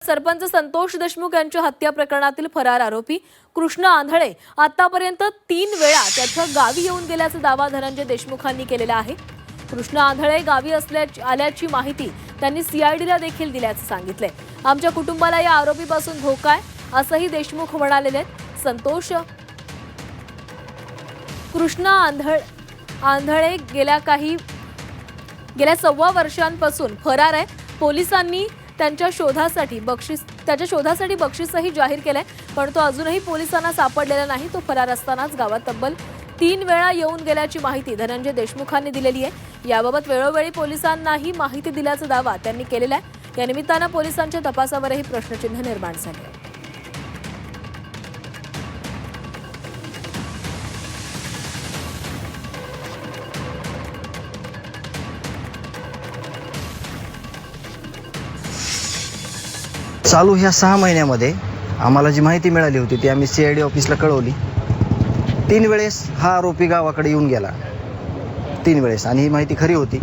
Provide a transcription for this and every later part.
सरपंच संतोष देशमुख यांच्या हत्या प्रकरणातील फरार आरोपी कृष्ण आंधळे आतापर्यंत 3 वेळा त्याच्या गावी येऊन गेल्याचा दावा धनंजय देशमुखांनी केलेला आहे। कृष्ण आंधळे गावी आल्याची माहिती त्यांनी सीआयडीला देखील दिल्याचं सांगितलंय। आमच्या कुटुंबाला या आरोपीपासून धोका आहे असंही देशमुख म्हणालेले। संतोष कृष्ण आंधळे गेल्या 1.25 वर्षांपासून फरार आहे। पोलिसांनी त्याच्या शोधासाठी बक्षीसही जाहीर केलंय, पण तो अजूनही पोलिसांना सापडलेला नाही। तो फरार असतानाच गावात तब्बल 3 वेळा येऊन गेल्याची माहिती धनंजय देशमुखांनी दिलेली आहे। याबाबत वेळोवेळी पोलिसांनाही माहिती दिल्याचा दावा त्यांनी केलेला आहे। या निमित्तानं पोलिसांच्या तपासावरही प्रश्नचिन्ह निर्माण झाले आहे। चालू ह्या 6 महिन्यामध्ये आम्हाला जी माहिती मिळाली होती ती आम्ही सीआयडी ऑफिसला कळवली। 3 वेळेस हा आरोपी गावाकडे येऊन गेला, 3 वेळेस, आणि ही माहिती खरी होती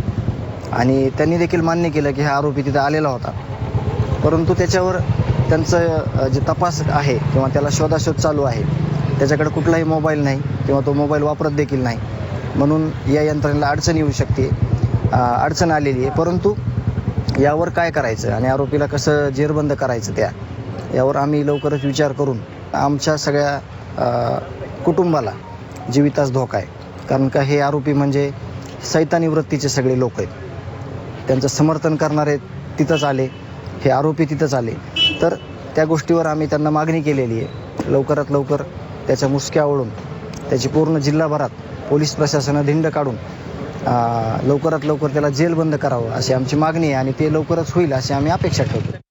आणि त्यांनी देखील मान्य केलं की हा आरोपी तिथे आलेला होता। परंतु त्याच्यावर त्यांचं जे तपास आहे किंवा त्याला शोधाशोध चालू आहे, त्याच्याकडे कुठलाही मोबाईल नाही किंवा तो मोबाईल वापरत देखील नाही, म्हणून या यंत्रणेला अडचण येऊ शकते, अडचण आलेली आहे। परंतु यावर काय करायचं आणि आरोपीला कसं जेरबंद करायचं यावर आम्ही लवकरच विचार करून आमच्या सगळ्या कुटुंबाला जीवितास धोका आहे। कारण का हे आरोपी म्हणजे सैतानी वृत्तीचे सगळे लोक आहेत, त्यांचं समर्थन करणारे तिथंच आले, हे आरोपी तिथंच आले। तर त्या गोष्टीवर आम्ही त्यांना मागणी केलेली आहे, लवकरात लवकर त्याच्या मुसक्या ओढून त्याची पूर्ण जिल्हाभरात पोलीस प्रशासनानं धिंड काढून लवकरात लवकर त्याला जेलबंद करावं अशी आमची मागणी आहे आणि ते लवकरच होईल अशी आम्ही अपेक्षा ठेवतो।